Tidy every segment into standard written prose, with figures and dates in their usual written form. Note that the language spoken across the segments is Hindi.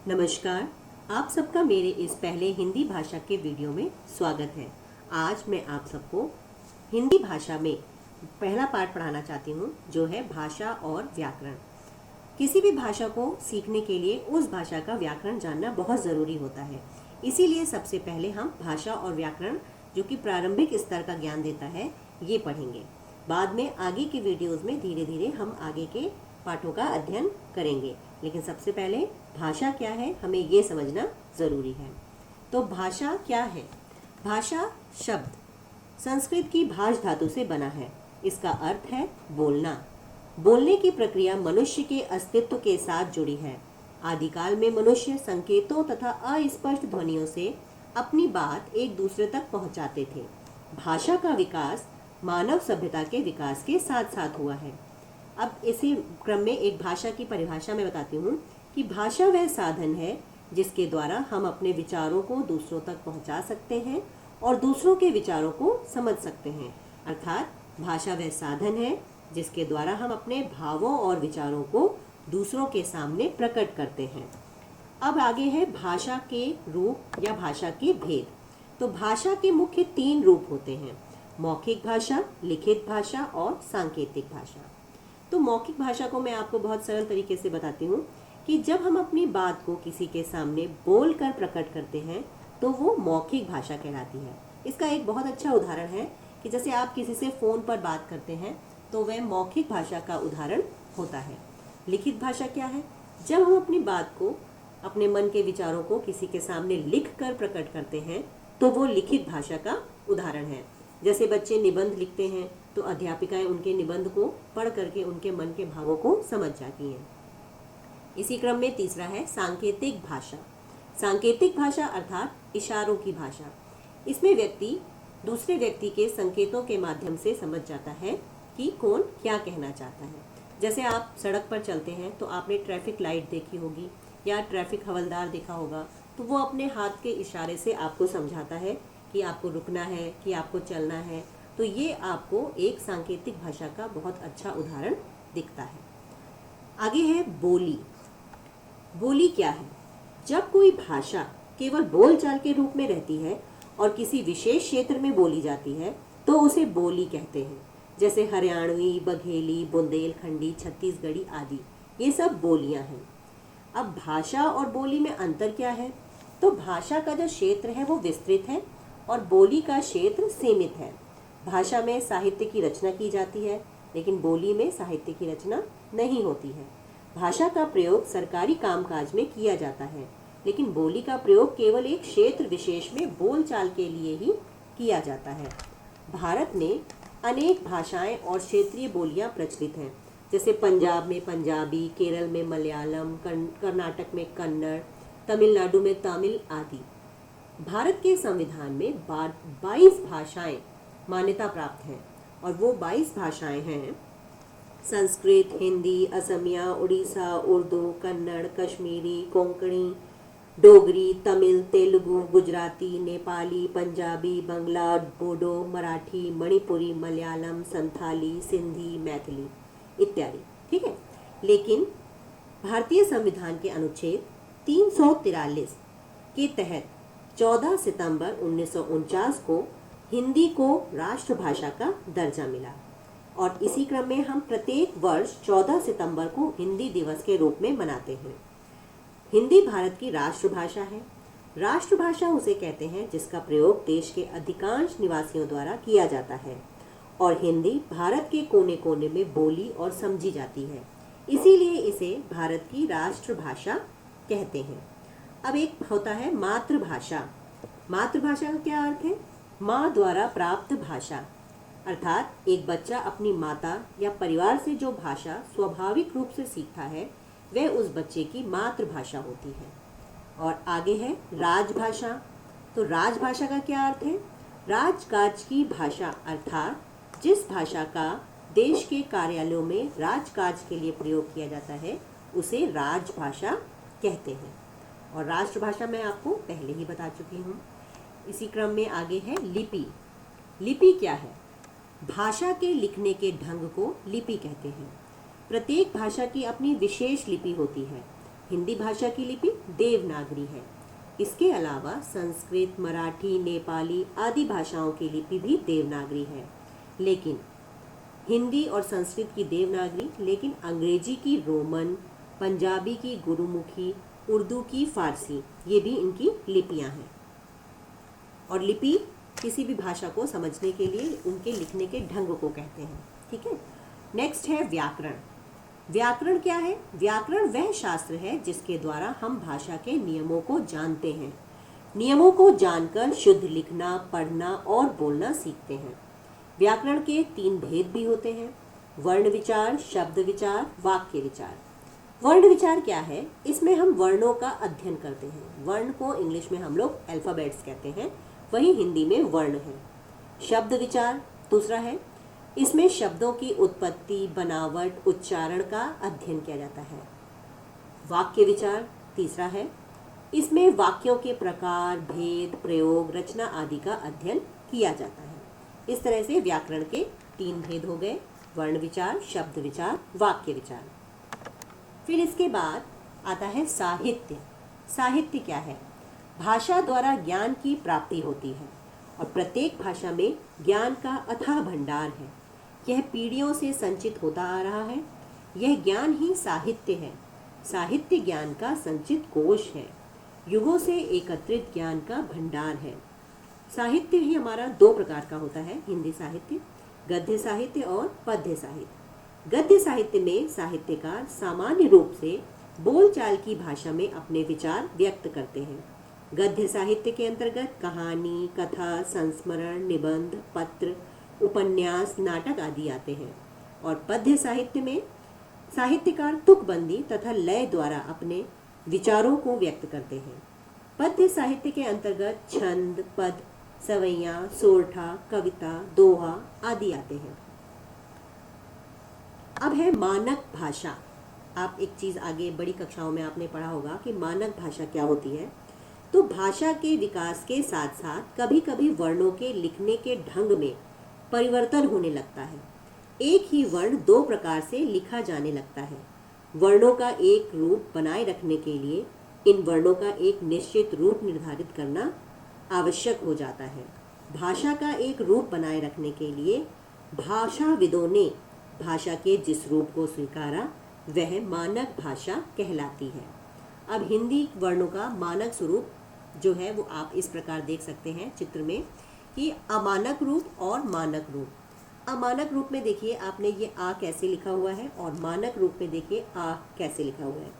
नमस्कार, आप सबका मेरे इस पहले हिंदी भाषा के वीडियो में स्वागत है। आज मैं आप सबको हिंदी भाषा में पहला पाठ पढ़ाना चाहती हूँ, जो है भाषा और व्याकरण। किसी भी भाषा को सीखने के लिए उस भाषा का व्याकरण जानना बहुत ज़रूरी होता है। इसीलिए सबसे पहले हम भाषा और व्याकरण, जो कि प्रारंभिक स्तर का ज्ञान देता है, ये पढ़ेंगे। बाद में आगे की वीडियोज़ में धीरे धीरे हम आगे के पाठों का अध्ययन करेंगे, लेकिन सबसे पहले भाषा क्या है हमें ये समझना ज़रूरी है। तो भाषा क्या है? भाषा शब्द संस्कृत की भाष धातु से बना है। इसका अर्थ है बोलना। बोलने की प्रक्रिया मनुष्य के अस्तित्व के साथ जुड़ी है। आदिकाल में मनुष्य संकेतों तथा अस्पष्ट ध्वनियों से अपनी बात एक दूसरे तक पहुंचाते थे। भाषा का विकास मानव सभ्यता के विकास के साथ साथ हुआ है। अब इसी क्रम में एक भाषा की परिभाषा मैं बताती हूँ कि भाषा वह साधन है जिसके द्वारा हम अपने विचारों को दूसरों तक पहुँचा सकते हैं और दूसरों के विचारों को समझ सकते हैं। अर्थात भाषा वह साधन है जिसके द्वारा हम अपने भावों और विचारों को दूसरों के सामने प्रकट करते हैं। अब आगे है भाषा के रूप या भाषा के भेद। तो भाषा के मुख्य 3 रूप होते हैं: मौखिक भाषा, लिखित भाषा और सांकेतिक भाषा। तो मौखिक भाषा को मैं आपको बहुत सरल तरीके से बताती हूँ कि जब हम अपनी बात को किसी के सामने बोलकर प्रकट करते हैं तो वो मौखिक भाषा कहलाती है। इसका एक बहुत अच्छा उदाहरण है कि जैसे आप किसी से फ़ोन पर बात करते हैं तो वह मौखिक भाषा का उदाहरण होता है। लिखित भाषा क्या है? जब हम अपनी बात को, अपने मन के विचारों को किसी के सामने लिख कर प्रकट करते हैं तो वो लिखित भाषा का उदाहरण है। जैसे बच्चे निबंध लिखते हैं तो अध्यापिकाएं उनके निबंध को पढ़ करके उनके मन के भावों को समझ जाती हैं। इसी क्रम में तीसरा है सांकेतिक भाषा। सांकेतिक भाषा अर्थात इशारों की भाषा। इसमें व्यक्ति दूसरे व्यक्ति के संकेतों के माध्यम से समझ जाता है कि कौन क्या कहना चाहता है। जैसे आप सड़क पर चलते हैं तो आपने ट्रैफिक लाइट देखी होगी या ट्रैफिक हवलदार देखा होगा, तो वो अपने हाथ के इशारे से आपको समझाता है कि आपको रुकना है, कि आपको चलना है। तो ये आपको एक सांकेतिक भाषा का बहुत अच्छा उदाहरण दिखता है। आगे है बोली। बोली क्या है? जब कोई भाषा केवल बोलचाल के रूप में रहती है और किसी विशेष क्षेत्र में बोली जाती है तो उसे बोली कहते हैं। जैसे हरियाणवी, बघेली, बुंदेलखंडी, छत्तीसगढ़ी आदि, ये सब बोलियां हैं। अब भाषा और बोली में अंतर क्या है? तो भाषा का जो क्षेत्र है वो विस्तृत है और बोली का क्षेत्र सीमित है। भाषा में साहित्य की रचना की जाती है, लेकिन बोली में साहित्य की रचना नहीं होती है। भाषा का प्रयोग सरकारी कामकाज में किया जाता है, लेकिन बोली का प्रयोग केवल एक क्षेत्र विशेष में बोलचाल के लिए ही किया जाता है। भारत में अनेक भाषाएं और क्षेत्रीय बोलियां प्रचलित हैं। जैसे पंजाब में पंजाबी, केरल में मलयालम, कर्नाटक में कन्नड़, तमिलनाडु में तमिल आदि। भारत के संविधान में 22 भाषाएं मान्यता प्राप्त हैं और वो 22 भाषाएं हैं: संस्कृत, हिंदी, असमिया, उड़ीसा, उर्दू, कन्नड़, कश्मीरी, कोंकणी, डोगरी, तमिल, तेलुगु, गुजराती, नेपाली, पंजाबी, बंगला, बोडो, मराठी, मणिपुरी, मलयालम, संथाली, सिंधी, मैथिली इत्यादि। ठीक है, लेकिन भारतीय संविधान के अनुच्छेद 343 के तहत 14 सितंबर 1949 को हिंदी को राष्ट्रभाषा का दर्जा मिला और इसी क्रम में हम प्रत्येक वर्ष 14 सितंबर को हिंदी दिवस के रूप में मनाते हैं। हिंदी भारत की राष्ट्रभाषा है। राष्ट्रभाषा उसे कहते हैं जिसका प्रयोग देश के अधिकांश निवासियों द्वारा किया जाता है और हिंदी भारत के कोने कोने में बोली और समझी जाती है, इसीलिए इसे भारत की राष्ट्रभाषा कहते हैं। अब एक होता है मातृभाषा। मातृभाषा का क्या अर्थ है? माँ द्वारा प्राप्त भाषा। अर्थात एक बच्चा अपनी माता या परिवार से जो भाषा स्वाभाविक रूप से सीखता है वह उस बच्चे की मातृभाषा होती है। और आगे है राजभाषा। तो राजभाषा का क्या अर्थ है? राजकाज की भाषा, अर्थात जिस भाषा का देश के कार्यालयों में राजकाज के लिए प्रयोग किया जाता है उसे राजभाषा कहते हैं। और राष्ट्रभाषा मैं आपको पहले ही बता चुकी हूँ। इसी क्रम में आगे है लिपि। लिपि क्या है? भाषा के लिखने के ढंग को लिपि कहते हैं। प्रत्येक भाषा की अपनी विशेष लिपि होती है। हिंदी भाषा की लिपि देवनागरी है। इसके अलावा संस्कृत, मराठी, नेपाली आदि भाषाओं की लिपि भी देवनागरी है। लेकिन हिंदी और संस्कृत की देवनागरी, लेकिन अंग्रेजी की रोमन, पंजाबी की गुरुमुखी, उर्दू की फारसी, ये भी इनकी लिपियां हैं। और लिपि किसी भी भाषा को समझने के लिए उनके लिखने के ढंग को कहते हैं। ठीक है। नेक्स्ट है व्याकरण। व्याकरण क्या है? व्याकरण वह शास्त्र है जिसके द्वारा हम भाषा के नियमों को जानते हैं। नियमों को जानकर शुद्ध लिखना, पढ़ना और बोलना सीखते हैं। व्याकरण के 3 भेद भी होते हैं: वर्ण विचार, शब्द विचार, वाक्य विचार। वर्ण विचार क्या है? इसमें हम वर्णों का अध्ययन करते हैं। वर्ण को इंग्लिश में हम लोग अल्फ़ाबेट्स कहते हैं, वही हिंदी में वर्ण है। शब्द विचार दूसरा है, इसमें शब्दों की उत्पत्ति, बनावट, उच्चारण का अध्ययन किया जाता है। वाक्य विचार तीसरा है, इसमें वाक्यों के प्रकार, भेद, प्रयोग, रचना आदि का अध्ययन किया जाता है। इस तरह से व्याकरण के 3 भेद हो गए: वर्ण विचार, शब्द विचार, वाक्य विचार। फिर इसके बाद आता है साहित्य। साहित्य क्या है? भाषा द्वारा ज्ञान की प्राप्ति होती है और प्रत्येक भाषा में ज्ञान का अथाह भंडार है। यह पीढ़ियों से संचित होता आ रहा है। यह ज्ञान ही साहित्य है। साहित्य ज्ञान का संचित कोश है, युगों से एकत्रित ज्ञान का भंडार है। साहित्य ही हमारा 2 प्रकार का होता है हिंदी साहित्य: गद्य साहित्य और पद्य साहित्य। गद्य साहित्य में साहित्यकार सामान्य रूप से बोलचाल की भाषा में अपने विचार व्यक्त करते हैं। गद्य साहित्य के अंतर्गत कहानी, कथा, संस्मरण, निबंध, पत्र, उपन्यास, नाटक आदि आते हैं। और पद्य साहित्य में साहित्यकार तुकबंदी तथा लय द्वारा अपने विचारों को व्यक्त करते हैं। पद्य साहित्य के अंतर्गत छंद, पद, सवैयां, सोरठा, कविता, दोहा आदि आते हैं। अब है मानक भाषा। आप एक चीज़ आगे बड़ी कक्षाओं में आपने पढ़ा होगा कि मानक भाषा क्या होती है। तो भाषा के विकास के साथ साथ कभी कभी वर्णों के लिखने के ढंग में परिवर्तन होने लगता है। एक ही वर्ण 2 प्रकार से लिखा जाने लगता है। वर्णों का एक रूप बनाए रखने के लिए इन वर्णों का एक निश्चित रूप निर्धारित करना आवश्यक हो जाता है। भाषा का एक रूप बनाए रखने के लिए भाषाविदों ने भाषा के जिस रूप को स्वीकारा वह मानक भाषा कहलाती है। अब हिंदी वर्णों का मानक स्वरूप जो है वो आप इस प्रकार देख सकते हैं चित्र में कि अमानक रूप और मानक रूप। अमानक रूप में देखिए आपने ये आ कैसे लिखा हुआ है और मानक रूप में देखिए आ कैसे लिखा हुआ है।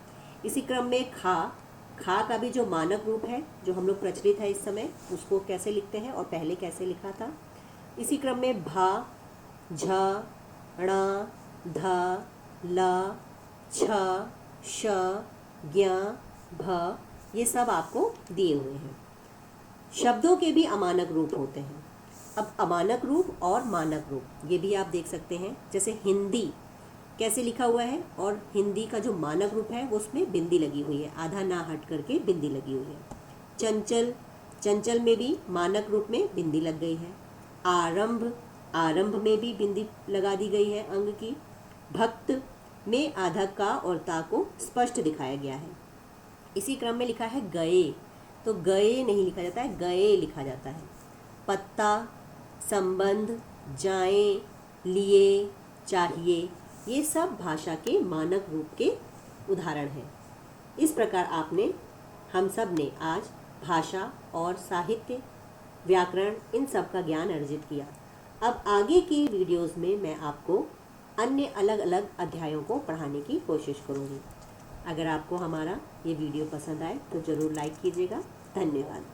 इसी क्रम में खा का भी जो मानक रूप है जो हम लोग प्रचलित है इस समय, उसको कैसे लिखते हैं और पहले कैसे लिखा था। इसी क्रम में भा, झ, ण, ध, ल, छ, श, ज्ञ, भ, ये सब आपको दिए हुए हैं। शब्दों के भी अमानक रूप होते हैं। अब अमानक रूप और मानक रूप ये भी आप देख सकते हैं। जैसे हिंदी कैसे लिखा हुआ है और हिंदी का जो मानक रूप है वो उसमें बिंदी लगी हुई है, आधा ना हट करके बिंदी लगी हुई है। चंचल, चंचल में भी मानक रूप में बिंदी लग गई है। आरंभ, आरंभ में भी बिंदी लगा दी गई है अंग की। भक्त में आधा का और ता को स्पष्ट दिखाया गया है। इसी क्रम में लिखा है गए, तो गए नहीं लिखा जाता है, गए लिखा जाता है। पत्ता, संबंध, जाएं, लिए, चाहिए, ये सब भाषा के मानक रूप के उदाहरण हैं। इस प्रकार हम सब ने आज भाषा और साहित्य, व्याकरण इन सब का ज्ञान अर्जित किया। अब आगे की वीडियोस में मैं आपको अन्य अलग अलग अध्यायों को पढ़ाने की कोशिश करूँगी। अगर आपको हमारा ये वीडियो पसंद आए तो ज़रूर लाइक कीजिएगा। धन्यवाद।